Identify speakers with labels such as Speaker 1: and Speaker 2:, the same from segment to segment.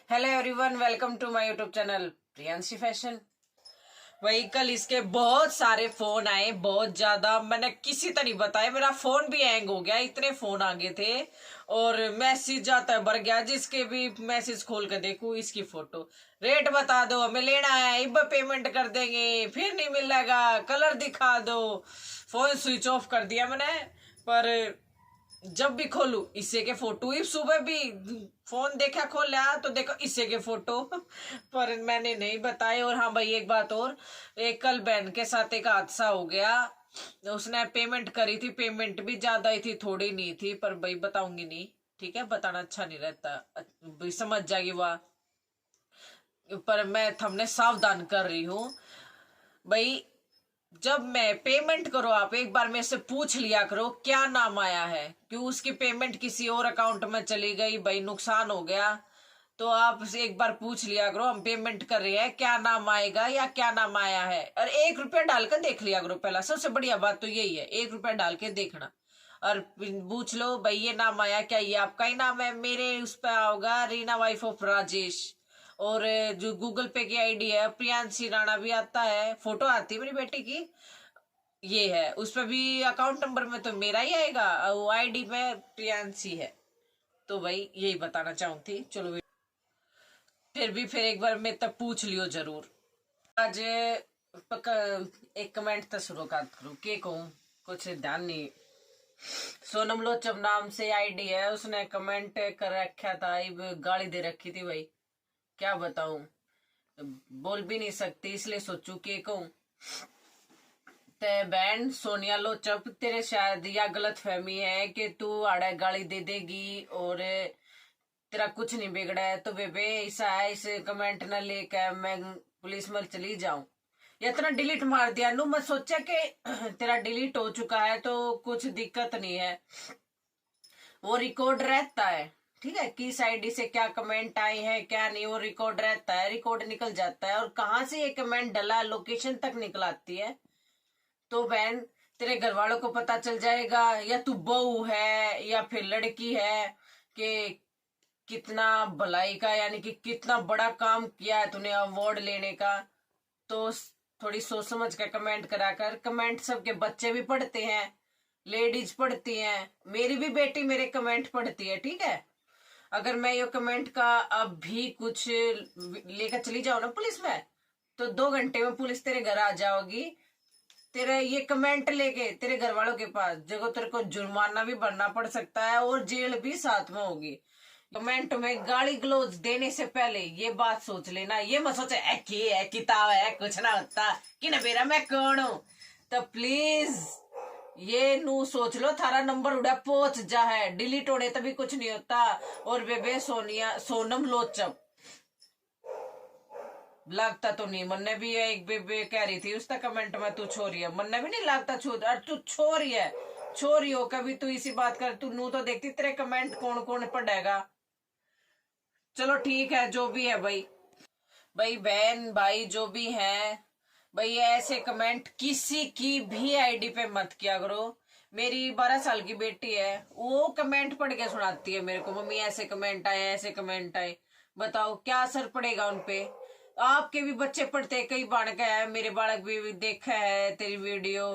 Speaker 1: Hello everyone, welcome to my YouTube channel Priyanshi fashion. वही कल इसके बहुत सारे फोन आए, बहुत ज्यादा। मैंने किसी तरह बताया, मेरा फोन भी हैंग हो गया, इतने फोन आ गए थे। और मैसेज जाता है भर गया, जिसके भी मैसेज खोल कर देखूं इसकी फोटो। रेट बता दो, हमें लेना है, इब पेमेंट कर देंगे, फिर नहीं मिलेगा, कलर दिखा दो। फोन स्विच ऑफ कर दिया मैंने। पर जब भी खोलू इसे के फोटो ही, सुबह भी फोन देखा खोला तो देखो इसे के फोटो। पर मैंने नहीं बताए। और हाँ भाई, एक बात और, एक कल बहन के साथ एक हादसा हो गया। उसने पेमेंट करी थी, पेमेंट भी ज्यादा ही थी, थोड़ी नहीं थी। पर भाई बताऊंगी नहीं, ठीक है, बताना अच्छा नहीं रहता, भाई समझ जाएगी वह। पर मैं थमने सावधान कर रही हूँ भाई। जब मैं पेमेंट करो, आप एक बार मेरे से पूछ लिया करो क्या नाम आया है, क्यों उसकी पेमेंट किसी और अकाउंट में चली गई, भाई नुकसान हो गया। तो आप एक बार पूछ लिया करो, हम पेमेंट कर रहे हैं, क्या नाम आएगा या क्या नाम आया है। और 1 रुपया डालकर देख लिया करो पहला, सबसे बढ़िया बात तो यही है, 1 रुपया डाल के देखना। और पूछ लो भाई ये नाम आया क्या, ये आपका ही नाम है। मेरे उस पर होगा रीना वाइफ ऑफ राजेश। और जो गूगल पे की आईडी है प्रियांशी राणा भी आता है, फोटो आती है मेरी बेटी की, ये है। उस पर भी अकाउंट नंबर में तो मेरा ही आएगा, वो आईडी में प्रियांशी है। तो भाई यही बताना चाहूँ थी। चलो फिर एक बार मैं तब पूछ लियो जरूर। आज एक कमेंट तो शुरू करूँ के कहूँ, कुछ ध्यान नहीं। सोनम लोचब नाम से आईडी है, उसने कमेंट कर रखा था, गाली दे रखी थी भाई, क्या बताऊं। बोल भी नहीं सकती, इसलिए सोचू के कहूँ। ते बहन सोनिया लोचब, तेरे शायद या गलत फहमी है कि तू आड़ा गाली दे देगी और तेरा कुछ नहीं बिगड़ा है। तो बेबे ऐसा है, इस कमेंट न लेकर मैं पुलिस में चली जाऊं। या इतना डिलीट मार दिया नू, मैं सोचा कि तेरा डिलीट हो चुका है तो कुछ दिक्कत नहीं है, वो रिकॉर्ड रहता है। ठीक है, किस आईडी से क्या कमेंट आए हैं क्या नहीं, वो रिकॉर्ड रहता है, रिकॉर्ड निकल जाता है। और कहाँ से ये कमेंट डला, लोकेशन तक निकल आती है। तो बहन तेरे घर वालों को पता चल जाएगा, या तू बहू है या फिर लड़की है, कि कितना भलाई का, यानी कि कितना बड़ा काम किया है तूने अवार्ड लेने का। तो थोड़ी सोच समझ कर कमेंट करा कर। कमेंट सबके बच्चे भी पढ़ते हैं, लेडीज पढ़ती हैं, मेरी भी बेटी मेरे कमेंट पढ़ती है, ठीक है। अगर मैं ये कमेंट का अब भी कुछ लेकर चली जाऊं ना पुलिस में, तो 2 घंटे में पुलिस तेरे घर आ जाओगी, तेरे ये कमेंट लेके तेरे घर वालों के पास। जगह तेरे को जुर्माना भी भरना पड़ सकता है और जेल भी साथ में होगी। कमेंट में गाली गलौज देने से पहले ये बात सोच लेना, ये मत सोचे है किताब है कुछ ना होता कि ना बेरा मैं कौन हूं। तो प्लीज ये नू सोच लो, थारा नंबर उड़ा पहुंच जा है, डिलीट होने तभी कुछ नहीं होता। और बेबे सोनम लोचब लगता तो नहीं, मन्ने भी एक बेबे कह रही थी उसका कमेंट में तू छोरी है, मन्ने भी नहीं लगता तू छोरी है। छोरी हो कभी तू इसी बात कर, तू नू तो देखती तेरे कमेंट कौन कौन पढ़ेगा। चलो ठीक है, जो भी है भाई। भाई बहन भाई जो भी है भाई, ऐसे कमेंट किसी की भी आईडी पे मत किया करो। मेरी 12 साल की बेटी है, वो कमेंट पढ़ के सुनाती है मेरे को, मम्मी ऐसे कमेंट आए ऐसे कमेंट आए। बताओ क्या असर पड़ेगा उनपे। आपके भी बच्चे पढ़ते हैं, कई बालक है, मेरे बालक भी देखा है तेरी वीडियो,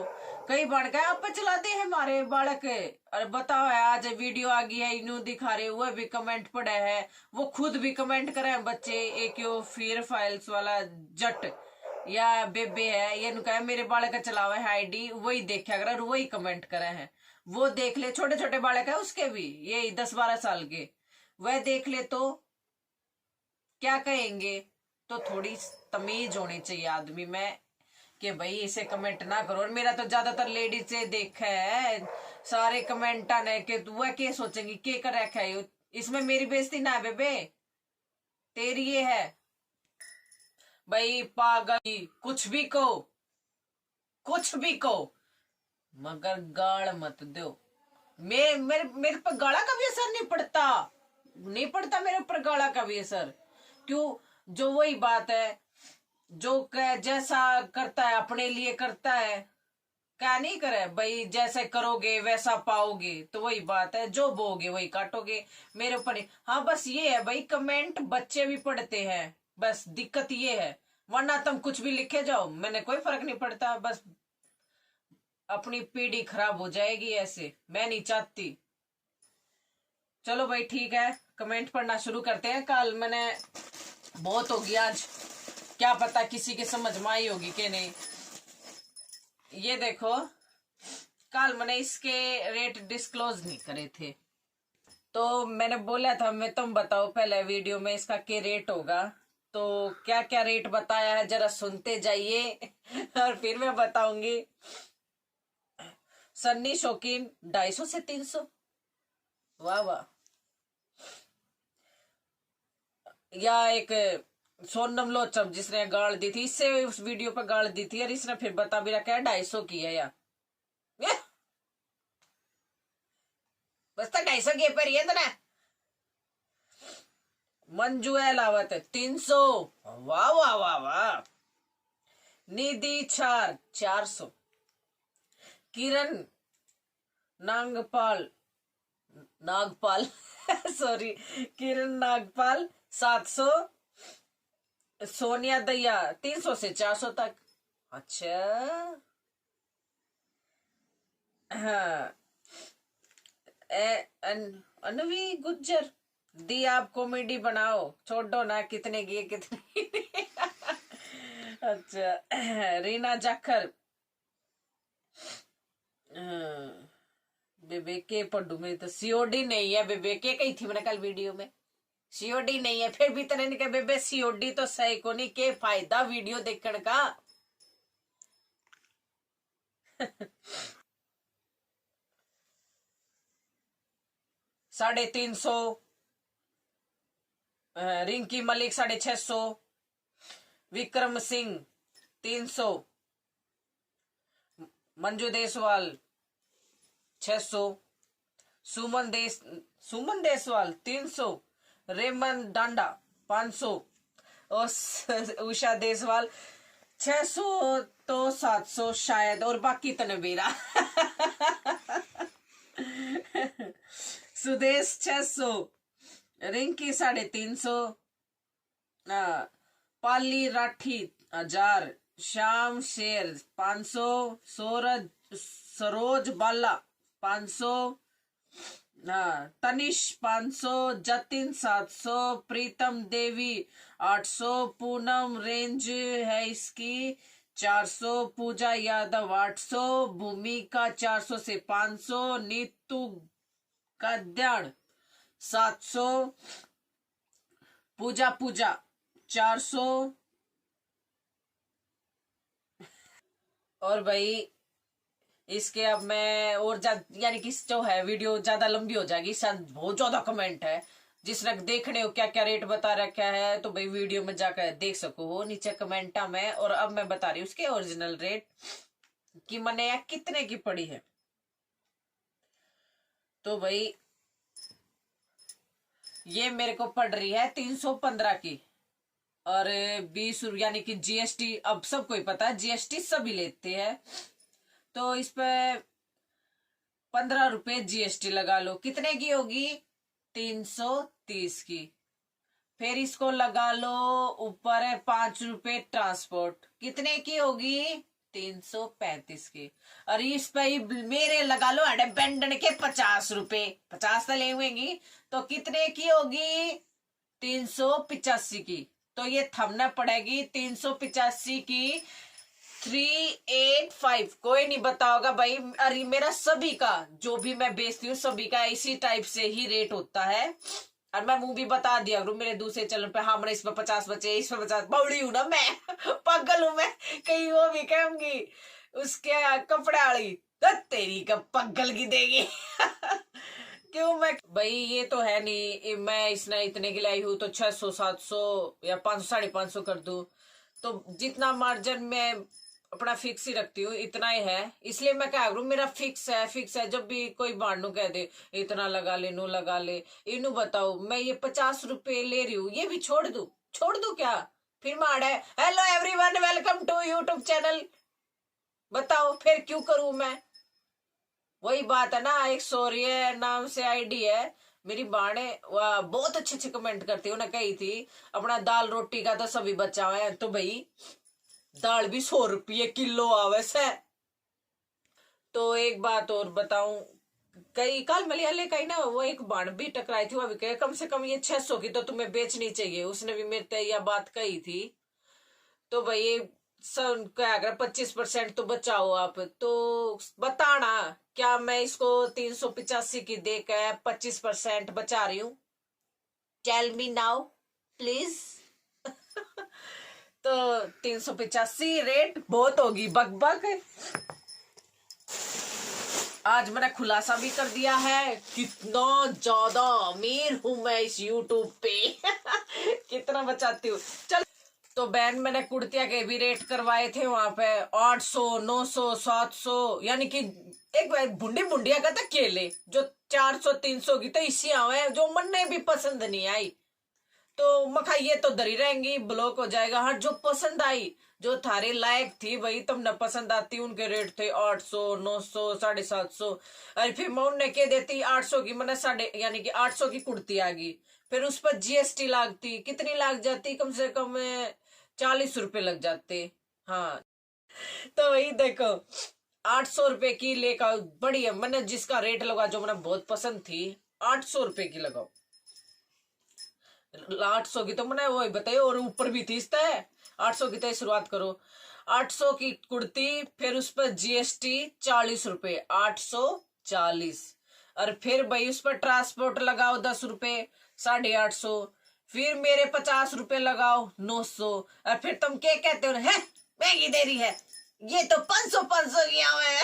Speaker 1: कई बालक है आप पे चलाते हैं हमारे बालक। और बताओ है, आज वीडियो आ गई है इन्हों दिखा रहे, वह भी कमेंट पढ़े है, वो खुद भी कमेंट करे हैं बच्चे। एक यो फिर फाइल्स वाला जट या बेबे है, ये कहा मेरे बालक का चलावा है आईडी, वही देखा कर वही कमेंट करे हैं। वो देख ले, छोटे छोटे बालक है उसके भी, ये 10-12 साल के, वह देख ले तो क्या कहेंगे। तो थोड़ी तमीज होनी चाहिए आदमी में कि भाई इसे कमेंट ना करो। और मेरा तो ज्यादातर लेडीज से देखा है, सारे कमेंट आने के वह क्या सोचेंगी के कर रखा है, इसमें मेरी बेइज्जती ना है बेबे, तेरी ये है। भाई पागल कुछ भी कहो, कुछ भी कहो, मगर गाड़ मत दो। मेरे पर गाला का भी असर नहीं पड़ता, नहीं पड़ता मेरे ऊपर गाला का भी असर। क्यों, जो वही बात है, जो जैसा करता है अपने लिए करता है, क्या नहीं करे भाई, जैसे करोगे वैसा पाओगे, तो वही बात है, जो बोगे वही काटोगे। मेरे ऊपर हाँ, बस ये है भाई, कमेंट बच्चे भी पढ़ते हैं, बस दिक्कत ये है। वरना तुम कुछ भी लिखे जाओ, मैंने कोई फर्क नहीं पड़ता। बस अपनी पीढ़ी खराब हो जाएगी ऐसे, मैं नहीं चाहती। चलो भाई ठीक है, कमेंट पढ़ना शुरू करते हैं। कल मैंने बहुत होगी आज, क्या पता किसी के समझ में आई होगी कि नहीं। ये देखो, कल मैंने इसके रेट डिस्क्लोज नहीं करे थे, तो मैंने बोला था मैं, तुम बताओ पहले वीडियो में इसका क्या रेट होगा। तो क्या क्या रेट बताया है जरा सुनते जाइए और फिर मैं बताऊंगी। सन्नी शौकीन 250 से 300। वाह वाह। या एक सोनम लोचम जिसने गाड़ दी थी, इससे उस वीडियो पर गाड़ दी थी, और इसने फिर बता भी रखा है 250 की है यार। बस तो 250 के पर ये तो ना। मंजू अलावत 300। वाह वाह वाह वाह। निधि 400। किरण नागपाल नागपाल सॉरी, किरण नागपाल 700। सोनिया दैया 300 से 400 तक। अच्छा हाँ। अनवी गुज्जर दी, आप कॉमेडी बनाओ, छोड़ो ना कितने की कितने की। अच्छा रीना जाखर। बेबे के पढ़ू में तो सीओडी नहीं है, बेबे के कही थी मैंने कल वीडियो में, सीओडी नहीं है। फिर भी तने नहीं कहा बेबे सीओडी तो सही को नहीं, के फायदा वीडियो देखने का। 350। रिंकी मलिक 650। विक्रम सिंह 300। मंजू देसवाल 600। सुमन देसवाल 300। रेमन डांडा 500। और उषा देसवाल 600 तो 700 शायद, और बाकी तनवीरा। सुदेश 600। रिंकी 350। पाली राठी 1000। श्याम शेर 500। सरोज बाला 500। तनिष 500। जतिन 700। प्रीतम देवी 800। पूनम रेंज है इसकी 400। पूजा यादव 800। भूमिका 400 से 500। नीतू कल्याण 700। पूजा 400। और भाई इसके अब मैं और यानी कि जो है वीडियो ज्यादा लंबी हो जाएगी, शायद बहुत ज्यादा कमेंट है। जिसने देखने हो क्या क्या रेट बता रखा है, तो भाई वीडियो में जाकर देख सको हो नीचे कमेंटा में। और अब मैं बता रही हूँ उसके ओरिजिनल रेट कि मैंने यह कितने की पड़ी है। तो भाई ये मेरे को पड़ रही है 315 की, और 20 यानी कि जीएसटी, अब सबको ही पता है जीएसटी सभी लेते हैं, तो इस पे 15 रुपए जीएसटी लगा लो। कितने की होगी? 330 की। फिर इसको लगा लो ऊपर है 5 रुपए ट्रांसपोर्ट, कितने की होगी? 335 की। और इस पे ही मेरे लगा लो अड़े बैंडन के 50 रुपए, 50 तो ले हुएगी, तो कितने की होगी? 385 की। तो ये थमना पड़ेगी 385 की 385। कोई नहीं बताओगा भाई, अरे मेरा सभी का जो भी मैं बेचती हूँ सभी का इसी टाइप से ही रेट होता है। और मैं मुंह भी बता दिया करूँ मेरे दूसरे चैनल पे, हाँ मैंने इसमें 50 बचे, इसमें 50। बौड़ी हूं ना मैं, पागल हूं मैं, कहीं वो भी कहूंगी उसके कपड़े वाली तो तेरी का पगल की देगी। क्यों मैं भाई, ये तो है नहीं मैं इसने इतने की लाई हूं तो 600 700 या 500 550 कर दूं। तो जितना मार्जिन मैं अपना फिक्स ही रखती हूँ इतना ही है, इसलिए मैं क्या करूँ, मेरा फिक्स है फिक्स है। जब भी कोई बांडू कह दे इतना लगा ले नो लगा ले, इनू बताओ मैं ये 50 रुपए ले रही हूँ, ये भी छोड़ दू क्या? फिर माड़ा है hello everyone welcome to YouTube channel बताओ फिर क्यों करूं मैं? वही बात है ना, एक सौर्य नाम से आईडी है मेरी बाणे, वह बहुत अच्छे अच्छे कमेंट करती है। उन्हें कही थी अपना दाल रोटी का तो सभी बचा हुआ है, तो भाई दाल भी 100 रुपये किलो आवे से। तो एक बात और बताऊं, कई काल मलयाले कहीं ना वो एक बाण भी टकराई थी, वो भी कहे कम से कम ये 600 की तो तुम्हें बेचनी चाहिए, उसने भी मेरे से यह बात कही थी। तो भाई सब क्या कर 25% तो बचाओ आप, तो बताना क्या मैं इसको 385 की देकर 25% बचा रही हूँ? Tell me now please. तो 385 रेट बहुत होगी बकबक। आज मैंने खुलासा भी कर दिया है कितना ज्यादा अमीर हूं मैं इस यूट्यूब पे। कितना बचाती हूँ। चल, तो बहन मैंने कुर्तिया के भी रेट करवाए थे वहां पे 800 900 700, यानी कि एक बुंडी बुंडिया का था केले जो 400 300 की, तो इसी आवे जो मन ने भी पसंद नहीं आई। तो मखा ये तो दरी रहेंगी, ब्लॉक हो जाएगा। हाँ, जो पसंद आई जो थारे लायक थी वही तुमने पसंद आती, उनके रेट थे 800 900 750। अरे फिर मैं उन्हें कह देती 800 की, मैंने साढ़े यानी कि 800 की कुर्ती आ गई, फिर उस पर जीएसटी लागती, कितनी लाग जाती? कम से कम 40 रुपए लग जाते। हाँ, तो वही देखो 800 रुपए की लेकर बढ़िया, मैंने जिसका रेट लगा जो मैंने बहुत पसंद थी 800 रुपए की लगाओ। 800 की तो मैंने वही बताइए, और ऊपर भी थी इसता है 800 की तो शुरुआत करो। 800 की कुर्ती, फिर उस पर जीएसटी 40 रुपए, 840। और फिर भाई उस पर ट्रांसपोर्ट लगाओ 10 रुपए, 850। फिर मेरे 50 रुपए लगाओ 900। और फिर तुम क्या कहते हो, है महंगी दे रही है, ये तो 500 500 की है।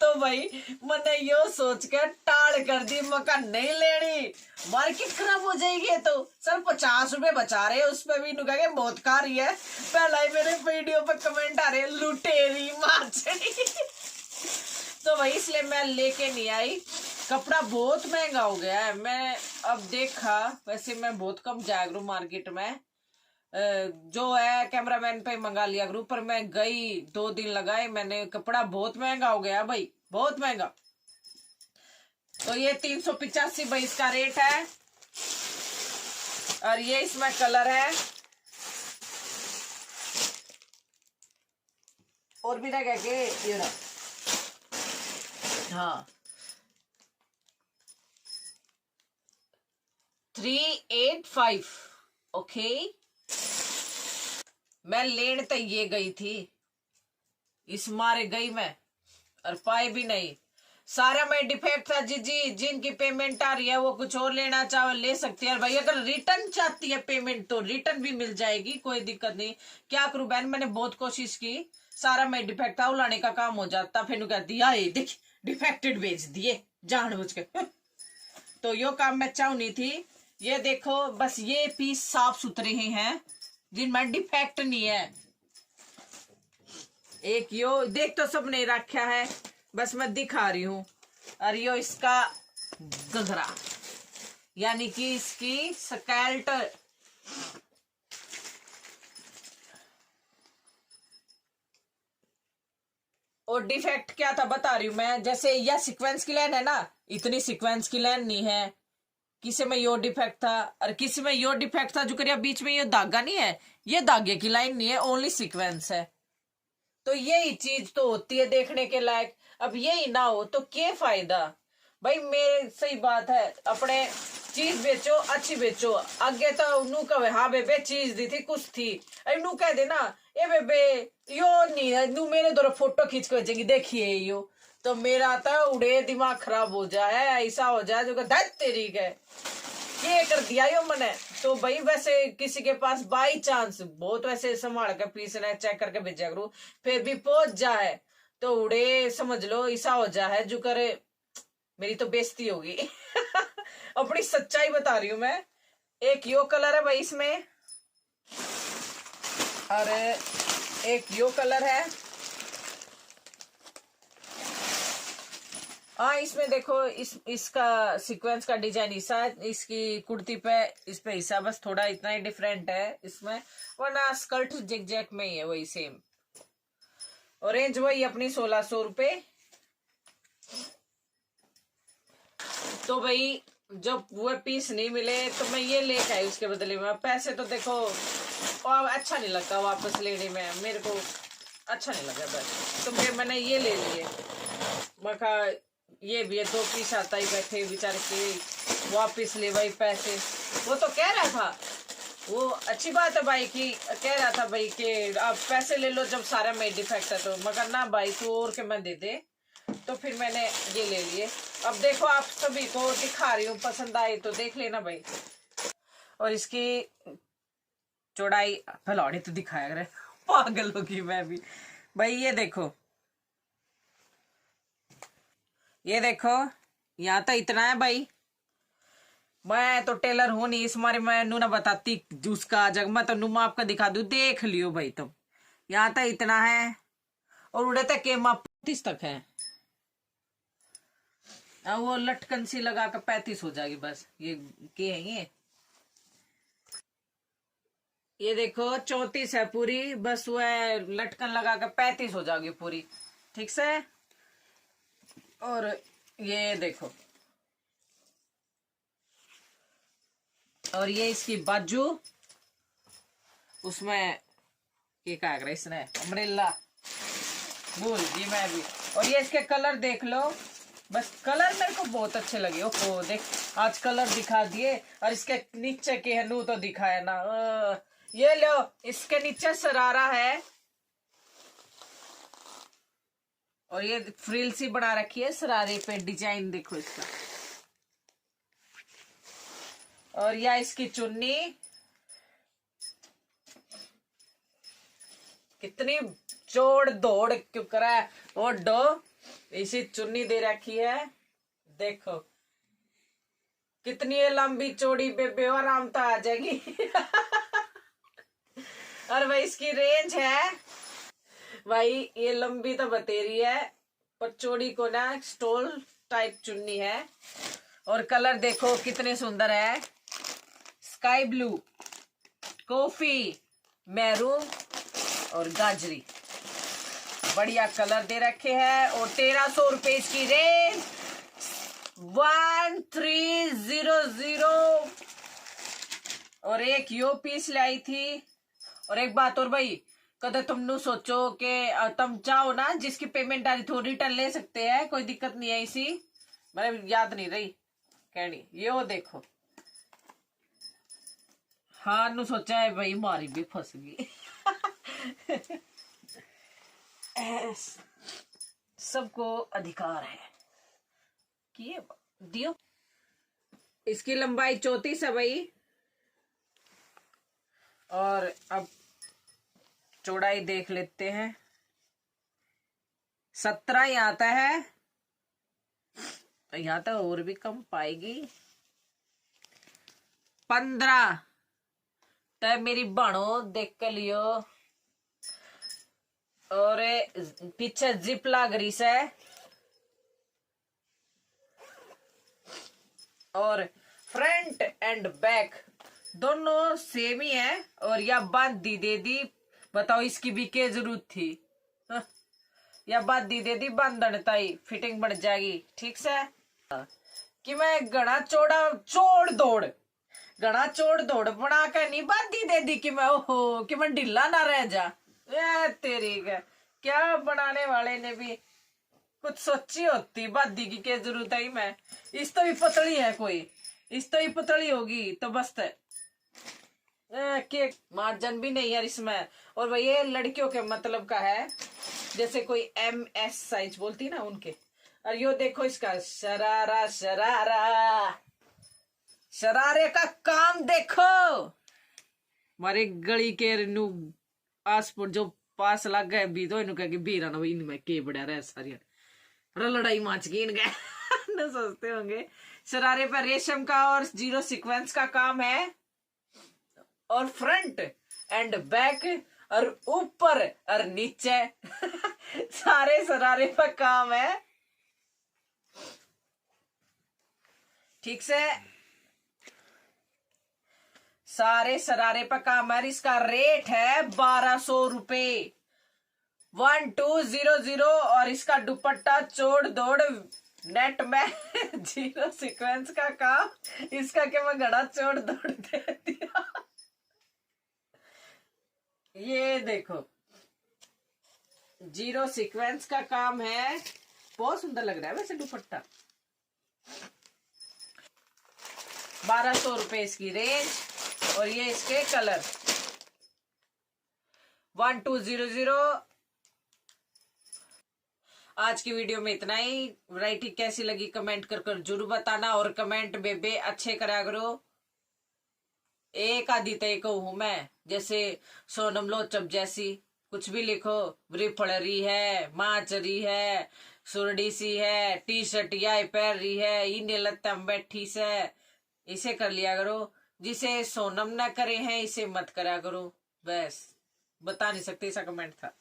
Speaker 1: तो भाई मैंने यो सोच कर टाल कर दी, मका नहीं लेनी, मार्केट खराब हो जाएगी। तो सर 50 रुपए बचा रहे हैं उस पर भी नुका बहुत खा रही है। पहला ही मेरे वीडियो पे कमेंट आ रहे हैं लुटेरी मार्चड़ी। तो भाई इसलिए मैं लेके नहीं आई। कपड़ा बहुत महंगा हो गया है। मैं अब देखा, वैसे मैं बहुत कम जाया करूँ मार्केट में, जो है कैमरामैन पे मंगा लिया ग्रुप पर। मैं गई 2 दिन लगाए मैंने, कपड़ा बहुत महंगा हो गया भाई, बहुत महंगा। तो ये 385 भाई इसका रेट है। और ये इसमें कलर है, और भी लगा के ये ना, हाँ 385। ओके, मैं लेने तो ये गई थी, इस मारे गई मैं और पाए भी नहीं। सारा में डिफेक्ट था जी। जिनकी पेमेंट आ रही है वो कुछ और लेना चाहे ले सकती है भाई। अगर रिटर्न चाहती है पेमेंट तो रिटर्न भी मिल जाएगी, कोई दिक्कत नहीं। क्या करूं बहन, मैंने बहुत कोशिश की, सारा में डिफेक्ट था, उलाने का काम हो जाता, फिर कह दिया ये देख डिफेक्टेड भेज दिए जानबूझ के। तो यो काम मैं चाहू नहीं थी। ये देखो बस ये पीस साफ सुथरे ही हैं जिनमें डिफेक्ट नहीं है। एक यो देख तो सबने रखा है, बस मैं दिखा रही हूं। और यो इसका गगरा, यानी कि इसकी स्कैल्ट, और डिफेक्ट क्या था बता रही हूं मैं। जैसे यह सीक्वेंस की लाइन है ना, इतनी सीक्वेंस की लाइन नहीं है। किसी में यो डिफेक्ट था और किसी में यो डिफेक्ट था, जो करिया बीच में ये धागा नहीं है, ये धागे की लाइन नहीं है, ओनली सीक्वेंस है। तो यही चीज तो होती है देखने के लायक। अब यही ना हो तो क्या फायदा भाई। मेरे सही बात है, अपने चीज बेचो अच्छी बेचो। आगे तो नू कहे हाँ बेबे चीज दी थी कुछ थी, अरे नू कह देना ए बेबे यो नहीं है, नू मेरे द्वारा फोटो खींच के भेजेगी देखिए यो, तो मेरा तो उड़े दिमाग खराब हो जाए, ऐसा हो जाए जो तेरी के ये कर दिया यो मैंने। तो भाई वैसे किसी के पास बाई चांस बहुत वैसे संभाल के पीस ने चेक करके भेजा करूँ, फिर भी पहुंच जाए तो उड़े समझ लो ऐसा हो जाए जो करे मेरी तो बेइज्जती होगी। अपनी सच्चाई बता रही हूं मैं। एक यो कलर है भाई इसमें, और एक यो कलर है। हाँ इसमें देखो इसका सीक्वेंस का डिजाइन ऐसा है, इसकी कुर्ती पे इस पे ऐसा, बस थोड़ा इतना ही डिफरेंट है इसमें, वरना स्कर्ट जिग जैक में ही है वही सेम। और रेंज वही अपनी 1600 रुपये। तो भाई जब वो पीस नहीं मिले तो मैं ये लेके आई उसके बदले में। पैसे तो देखो और अच्छा नहीं लगता वापस लेने में, मेरे को अच्छा नहीं लगा बस, तो फिर मैंने ये ले लिए। मैं कहा ये भी है, 2 पीस आता ही बैठे बेचारे के वापिस ले भाई पैसे। वो तो कह रहा था, वो अच्छी बात है भाई की कह रहा था भाई कि आप पैसे ले लो जब सारा में डिफेक्ट है तो, मगर ना भाई तू और के मैं दे दे। तो फिर मैंने ये ले लिए। अब देखो आप सभी को दिखा रही हूँ, पसंद आए तो देख लेना भाई। और इसकी चौड़ाई फैलाड़ी तो दिखाया करे, पागल होगी मैं भी भाई। ये देखो, ये देखो, यहाँ तो इतना है भाई। मैं तो टेलर हूं नहीं, इस मारे मैं नू ना बताती उसका जग, मैं तो नुमा आपका दिखा दू, देख लियो भाई तुम। यहाँ तो इतना है और उड़े तक के 35 तक है। वो लटकन सी लगा कर 35 हो जाएगी बस। ये के है ये देखो 34 है पूरी, बस वो लटकन लगा कर 35 हो जाएगी पूरी, ठीक से। और ये देखो, और ये इसकी बाजू, उसमें ये क्या कर इसने अम्ब्रेला भूल जी मैं भी। और ये इसके कलर देख लो, बस कलर मेरे को बहुत अच्छे लगे। ओहो देख, आज कलर दिखा दिए। और इसके नीचे के है नू तो दिखाया ना। ये लो, इसके नीचे सरारा है और ये फ्रिल सी बना रखी है सरारे पे, डिजाइन देखो इसका। और यह इसकी चुन्नी, कितनी जोड़ दौड़ क्यों करा है वो डो, इसी चुन्नी दे रखी है। देखो कितनी लंबी चौड़ी बेबे, आराम तो आ जाएगी। और भाई इसकी रेंज है भाई, ये लंबी तो बतेरी है पर चौड़ी को ना स्टोल टाइप चुन्नी है। और कलर देखो कितने सुंदर है, स्काई ब्लू, कॉफी, मैरून और गाजरी, बढ़िया कलर दे रखे हैं। और 1300 रुपए इसकी रेंज, 1300। और एक यो पीस लाई थी। और एक बात और भाई, कदर तुम नु सोचो कि तुम चाहो ना जिसकी पेमेंट आ रही थो रिटर्न ले सकते हैं, कोई दिक्कत नहीं है। इसी मैंने याद नहीं रही कहनी, ये वो देखो। हाँ नु सोचा है भाई मारी भी फंस गई। सबको अधिकार है कि दियो। इसकी लंबाई 34 है भाई। और अब चौड़ाई देख लेते हैं, 17 ही आता है। यहाँ तो और भी कम पाएगी, 15 तो मेरी बनो देख कर लियो। और पीछे जिप लाग रही है। और फ्रंट एंड बैक दोनों सेम ही है। और या बात दी दे दी, बताओ इसकी भी क्या जरूरत थी। या बात दी दे दी, बांधन ताई फिटिंग बढ़ जाएगी, ठीक से। कि मैं घना चौड़ा चोड़ दौड़, घना चोड़ दौड़ बना कर नहीं बात दी दे दी कि मैं ओहो कि मैं ढीला ना रह जा। तेरी क्या बनाने वाले ने भी कुछ सोची होती, बादी की क्या जरूरत है। मैं इस तो भी पतली है, कोई इस तो ही पतली होगी तो बस के मार्जिन भी नहीं है इसमें। और भाई ये लड़कियों के मतलब का है, जैसे कोई MS साइज बोलती ना उनके। और यो देखो इसका शरारा, शरारा शरारे का काम देखो। मारे गली के नु पासपोर्ट जो पास लग गए भी तो इन्हों कह बीरा ना इनमें के बड़ा रहे सारी लड़ाई माच गई इनके। न सोचते होंगे शरारे पर रेशम का और 0 सीक्वेंस का काम है। और फ्रंट एंड बैक और ऊपर और नीचे सारे शरारे पर काम है, ठीक से। सारे शरारे पर काम है। इसका रेट है 1200 रुपए, 1200 और इसका दुपट्टा चोड़ दौड़ नेट में 0 सीक्वेंस का काम, इसका क्या मैं घड़ा चोड़ दौड़ दे दिया। ये देखो 0 सीक्वेंस का काम है, बहुत सुंदर लग रहा है वैसे दुपट्टा। 1200 रुपए इसकी रेंज और ये इसके कलर 1200। आज की वीडियो में इतना ही। वैरायटी कैसी लगी कमेंट कर जरूर बताना, और कमेंट बेबे अच्छे करा करो। एक आदि तय को हूं मैं, जैसे सोनम लोचब जैसी कुछ भी लिखो, रिफड़ी है, माचरी है, सुरडी सी है, टी शर्ट या पैर रही है, इन्हें लत्ता में बैठी से, इसे कर लिया करो। जिसे सोनम ना करे हैं इसे मत करा करो। बस बता नहीं सकते, ऐसा कमेंट था।